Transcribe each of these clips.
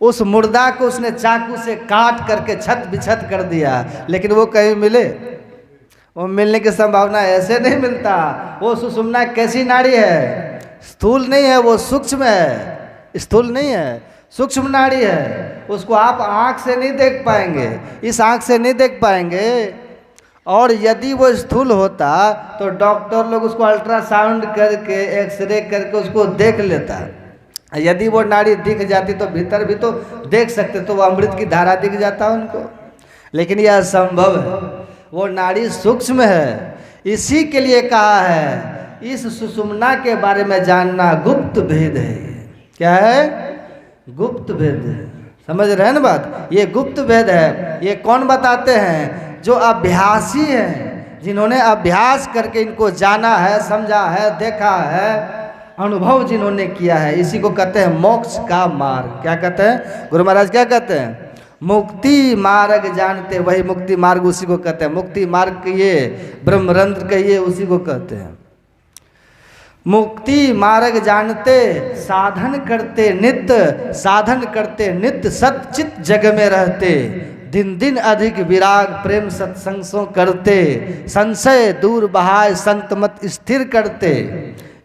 उस मुर्दा को उसने चाकू से काट करके छत बिछत कर दिया, लेकिन वो कहीं मिले? वो मिलने की संभावना ऐसे नहीं मिलता। वो सुषुम्ना कैसी नाड़ी है? स्थूल नहीं है, वो सूक्ष्म है, स्थूल नहीं है, सूक्ष्म नाड़ी है। उसको आप आँख से नहीं देख पाएंगे, इस आँख से नहीं देख पाएंगे। और यदि वो स्थूल होता तो डॉक्टर लोग उसको अल्ट्रासाउंड करके एक्सरे करके उसको देख लेता। यदि वो नाड़ी दिख जाती तो भीतर भी तो देख सकते, तो वो अमृत की धारा दिख जाता उनको। लेकिन यह असंभव है, वो नाड़ी सूक्ष्म है। इसी के लिए कहा है इस सुषुम्ना के बारे में जानना गुप्त भेद है। क्या है? गुप्त भेद है। समझ रहे हैं ना बात? ये गुप्त भेद है। ये कौन बताते हैं? जो अभ्यासी हैं, जिन्होंने अभ्यास करके इनको जाना है, समझा है, देखा है, अनुभव जिन्होंने किया है, इसी को कहते हैं मोक्ष का मार्ग। क्या कहते हैं गुरु महाराज? क्या कहते हैं? मुक्ति मार्ग जानते, वही मुक्ति मार्ग उसी को कहते हैं। मुक्ति मार्ग कहिए, ब्रह्मरंध्र कहिए, उसी को कहते हैं। मुक्ति मार्ग जानते, साधन करते नित्य, साधन करते नित्य, सच्चित जग में रहते, दिन दिन अधिक विराग प्रेम सत्संग सो करते, संशय दूर बहाय संत मत स्थिर करते।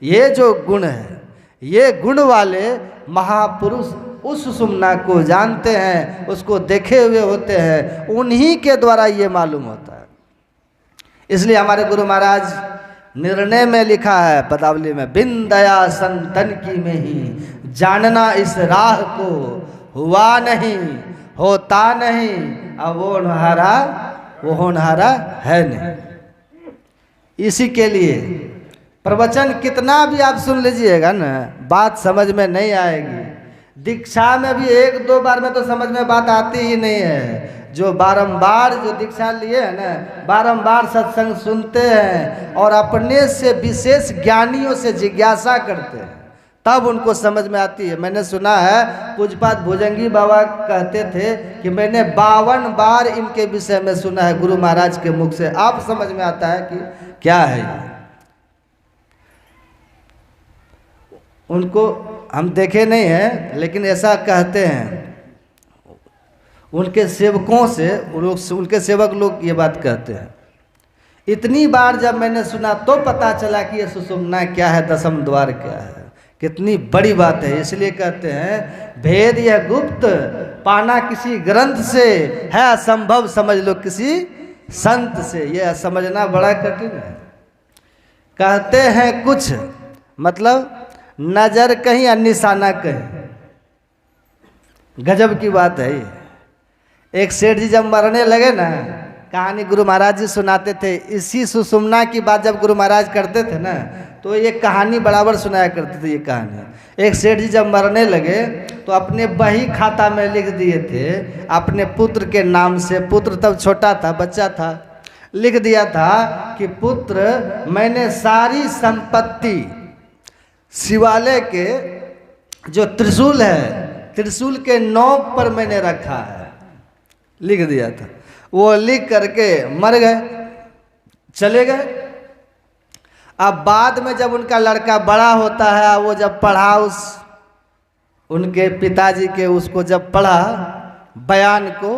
ये जो गुण है, ये गुण वाले महापुरुष उस सुषुम्ना को जानते हैं, उसको देखे हुए होते हैं, उन्हीं के द्वारा ये मालूम होता है। इसलिए हमारे गुरु महाराज निर्णय में लिखा है पदावली में, बिन दया संतन की में ही जानना इस राह को, हुआ नहीं होता नहीं, अब वो होनहारा है नहीं। इसी के लिए प्रवचन कितना भी आप सुन लीजिएगा ना, बात समझ में नहीं आएगी। दीक्षा में भी एक दो बार में तो समझ में बात आती ही नहीं है। जो बारंबार जो दीक्षा लिए हैं ना, बारंबार सत्संग सुनते हैं और अपने से विशेष ज्ञानियों से जिज्ञासा करते हैं, तब उनको समझ में आती है। मैंने सुना है पूज्यपाद भुजंगी बाबा कहते थे कि मैंने 52 बार इनके विषय में सुना है गुरु महाराज के मुख से, अब समझ में आता है कि क्या है ये। उनको हम देखे नहीं हैं, लेकिन ऐसा कहते हैं उनके सेवकों से, उनके सेवक लोग ये बात कहते हैं। इतनी बार जब मैंने सुना तो पता चला कि ये सुषुम्ना क्या है, दसम द्वार क्या है। कितनी बड़ी बात है। इसलिए कहते हैं भेद यह गुप्त, पाना किसी ग्रंथ से है असंभव, समझ लो किसी संत से। यह समझना बड़ा कठिन है। कहते हैं कुछ, मतलब नजर कहीं और निशाना कहीं। गजब की बात है ये। एक सेठ जी जब मरने लगे ना, कहानी गुरु महाराज जी सुनाते थे। इसी सुषुम्ना की बात जब गुरु महाराज करते थे ना, तो ये कहानी बराबर सुनाया करते थे। ये कहानी, एक सेठ जी जब मरने लगे तो अपने बही खाता में लिख दिए थे अपने पुत्र के नाम से। पुत्र तब छोटा था, बच्चा था। लिख दिया था कि पुत्र, मैंने सारी संपत्ति शिवालय के जो त्रिशूल है, त्रिशूल के नोक पर मैंने रखा है, लिख दिया था। वो लिख करके मर गए, चले गए। अब बाद में जब उनका लड़का बड़ा होता है, वो जब पढ़ा उस उनके पिताजी के, उसको जब पढ़ा बयान को,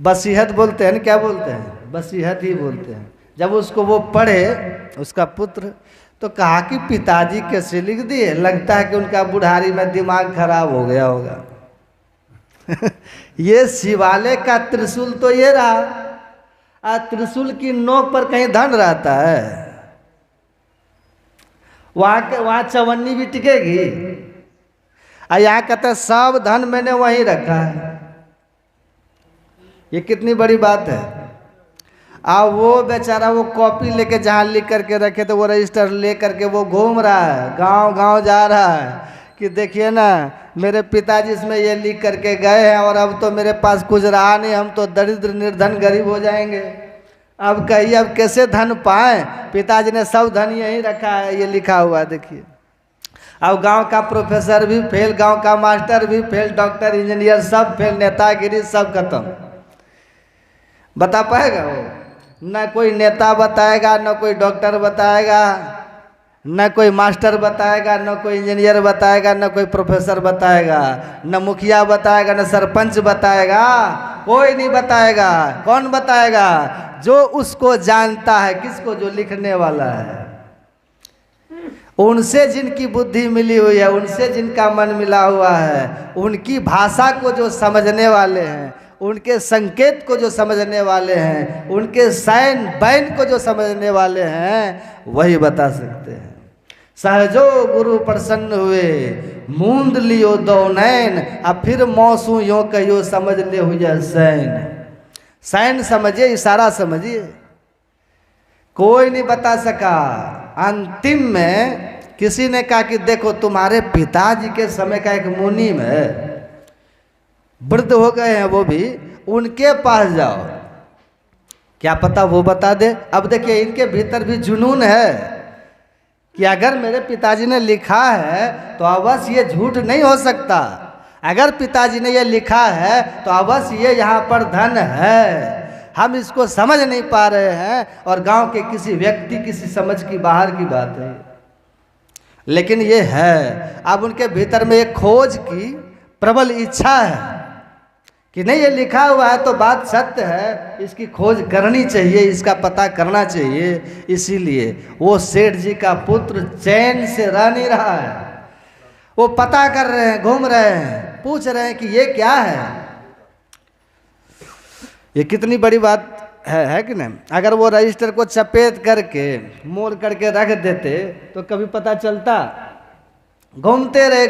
बसीहत बोलते हैं ना, क्या बोलते हैं, बसीहत ही बोलते हैं। जब उसको वो पढ़े उसका पुत्र, तो कहा कि पिताजी कैसे लिख दिए, लगता है कि उनका बुढ़ारी में दिमाग खराब हो गया होगा। ये शिवालय का त्रिशूल तो ये रहा, त्रिशूल की नोक पर कहीं धन रहता है? वहां चवन्नी भी टिकेगी? यहाँ कहता है सब धन मैंने वहीं रखा है। ये कितनी बड़ी बात है। अब वो बेचारा वो कॉपी लेके जहाँ लिख करके रखे थे, वो रजिस्टर ले करके वो घूम रहा है, गांव गांव जा रहा है कि देखिए ना, मेरे पिताजी इसमें ये लिख करके गए हैं और अब तो मेरे पास कुछ रहा नहीं, हम तो दरिद्र निर्धन गरीब हो जाएंगे। अब कहिए अब कैसे धन पाएं? पिताजी ने सब धन यहीं रखा है, ये लिखा हुआ देखिए। अब गांव का प्रोफेसर भी फेल, गांव का मास्टर भी फेल, डॉक्टर इंजीनियर सब फेल, नेतागिरी सब खत्म। बता पाएगा वो? न कोई नेता बताएगा, न कोई डॉक्टर बताएगा, न कोई मास्टर बताएगा, न कोई इंजीनियर बताएगा, न कोई प्रोफेसर बताएगा, न मुखिया बताएगा, न सरपंच बताएगा, कोई नहीं बताएगा। कौन बताएगा? जो उसको जानता है। किसको? जो लिखने वाला है। उनसे जिनकी बुद्धि मिली हुई है, उनसे जिनका मन मिला हुआ है, उनकी भाषा को जो समझने वाले हैं, उनके संकेत को जो समझने वाले हैं, उनके साइन बैन को जो समझने वाले हैं, वही बता सकते हैं। सहजो गुरु प्रसन्न हुए, मूंद लियो दो नैन, अब फिर मौसू यो कहियो समझ ले हुआ सैन। सैन समझिए, इशारा समझिए, कोई नहीं बता सका। अंतिम में किसी ने कहा कि देखो तुम्हारे पिताजी के समय का एक मुनीम है, वृद्ध हो गए हैं वो भी, उनके पास जाओ, क्या पता वो बता दे। अब देखिए इनके भीतर भी जुनून है कि अगर मेरे पिताजी ने लिखा है तो अवश्य ये झूठ नहीं हो सकता। अगर पिताजी ने ये लिखा है तो अवश्य ये यहाँ पर धन है। हम इसको समझ नहीं पा रहे हैं और गांव के किसी व्यक्ति किसी समझ की बाहर की बात है, लेकिन ये है। अब उनके भीतर में एक खोज की प्रबल इच्छा है कि नहीं ये लिखा हुआ है तो बात सत्य है, इसकी खोज करनी चाहिए, इसका पता करना चाहिए। इसीलिए वो सेठ जी का पुत्र चैन से रह नहीं रहा है। वो पता कर रहे हैं, घूम रहे हैं, पूछ रहे हैं कि ये क्या है। ये कितनी बड़ी बात है कि नहीं? अगर वो रजिस्टर को चपेट करके मोड़ करके रख देते तो कभी पता चलता? घूमते रहे,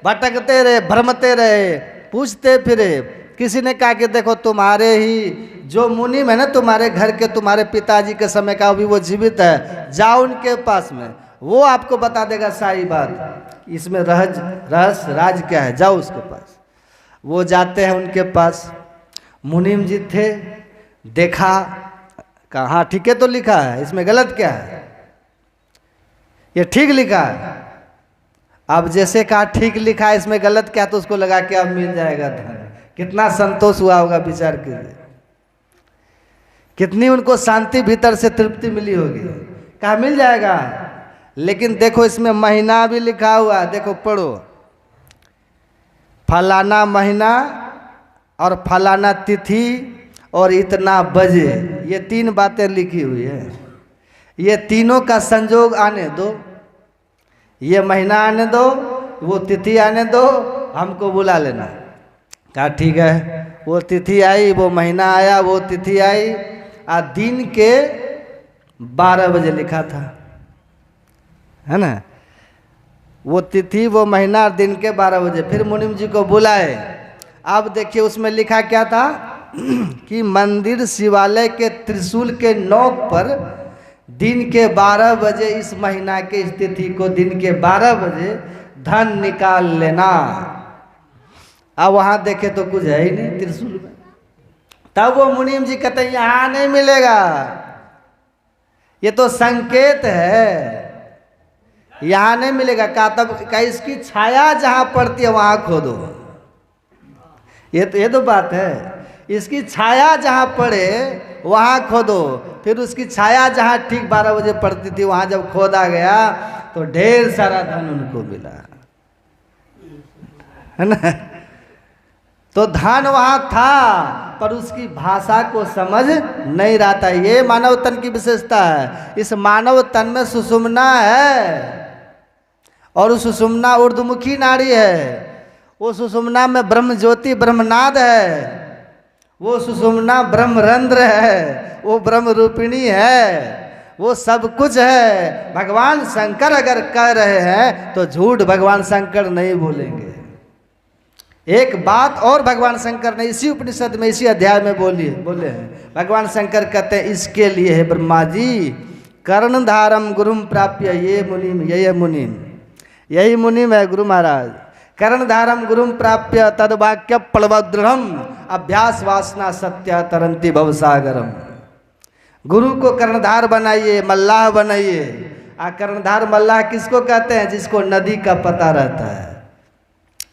भटकते रहे, भ्रमते रहे, पूछते फिरे। किसी ने कहा कि देखो तुम्हारे ही जो मुनीम है ना, तुम्हारे घर के, तुम्हारे पिताजी के समय का, अभी वो जीवित है, जाओ उनके पास में, वो आपको बता देगा सारी बात, इसमें रहस्य राज क्या है, जाओ उसके पास। वो जाते हैं उनके पास। मुनीम जी थे, देखा, कहा हाँ ठीक है तो लिखा है, इसमें गलत क्या है, ये ठीक लिखा है। अब जैसे कहा ठीक लिखा है, इसमें गलत क्या, तो उसको लगा कि अब मिल जाएगा धन। कितना संतोष हुआ होगा विचार कीजिए, कितनी उनको शांति भीतर से तृप्ति मिली होगी। कहा मिल जाएगा, लेकिन देखो इसमें महीना भी लिखा हुआ है, देखो पढ़ो, फलाना महीना और फलाना तिथि और इतना बजे, ये 3 बातें लिखी हुई है। ये तीनों का संजोग आने दो, ये महीना आने दो, वो तिथि आने दो, हमको बुला लेना। कहा ठीक है। वो तिथि आई, वो महीना आया, वो तिथि आई, दिन के 12 बजे लिखा था, है ना। वो तिथि, वो महीना, दिन के 12 बजे। फिर मुनीम जी को बुलाए। अब देखिए उसमें लिखा क्या था कि मंदिर शिवालय के त्रिशूल के नोक पर दिन के 12 बजे, इस महीना के इस तिथि को दिन के 12 बजे धन निकाल लेना। अब वहां देखे तो कुछ है ही नहीं त्रिशूल में। तब वो मुनीम जी कहते हैं यहाँ नहीं मिलेगा, ये तो संकेत है, यहाँ नहीं मिलेगा। कहा तब का इसकी छाया जहां पड़ती है वहां खोदो। ये तो बात है, इसकी छाया जहां पड़े वहां खोदो। फिर उसकी छाया जहां ठीक 12 बजे पड़ती थी, वहां जब खोदा गया तो ढेर सारा धन उनको मिला, है ना। तो धन वहां था, पर उसकी भाषा को समझ नहीं रहा था। ये मानव तन की विशेषता है। इस मानव तन में सुषुम्ना है, और उस सुषुम्ना ऊर्ध्वमुखी नाड़ी है। वो सुषुम्ना में ब्रह्म ज्योति ब्रह्मनाद है, वो सुषुम्ना ब्रह्मरंध्र है, वो ब्रह्म रूपिणी है, वो सब कुछ है। भगवान शंकर अगर कह रहे हैं तो झूठ भगवान शंकर नहीं बोलेंगे। एक बात और भगवान शंकर ने इसी उपनिषद में, इसी अध्याय में बोले हैं। भगवान शंकर कहते हैं इसके लिए है ब्रह्मा जी, कर्णधारम गुरुम प्राप्य ये मुनिम, ये मुनिम, यही मुनिम है गुरु महाराज। कर्णधारम गुरुम प्राप्य तदवाक्य प्लवदृढ़ अभ्यास वासना सत्या तरंती भवसागरम। गुरु को कर्णधार बनाइए, मल्लाह बनाइए। कर्णधार मल्लाह किसको कहते हैं? जिसको नदी का पता रहता है,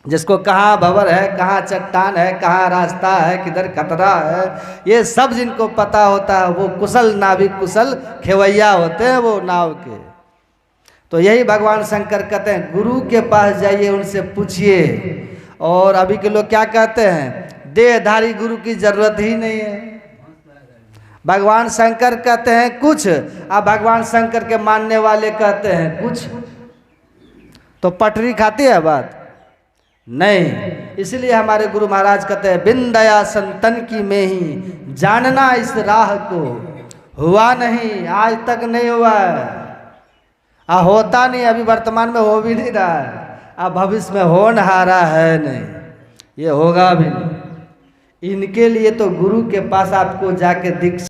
जिसको कहाँ भंवर है, कहाँ चट्टान है, कहाँ रास्ता है, किधर खतरा है, ये सब जिनको पता होता है वो कुशल नाविक, कुशल खेवैया होते हैं वो नाव के। तो यही भगवान शंकर कहते हैं गुरु के पास जाइए, उनसे पूछिए। और अभी के लोग क्या कहते हैं, देहधारी गुरु की जरूरत ही नहीं है। भगवान शंकर कहते हैं कुछ, अब भगवान शंकर के मानने वाले कहते हैं कुछ, तो पटरी खाती है बात नहीं। इसलिए हमारे गुरु महाराज कहते हैं बिन दया संतन की में ही जानना इस राह को, हुआ नहीं आज तक नहीं हुआ है, होता नहीं, अभी वर्तमान में हो भी नहीं रहा है, अब भविष्य में होनहारा है नहीं, ये होगा भी नहीं। इनके लिए तो गुरु के पास आपको जाके दीक्षा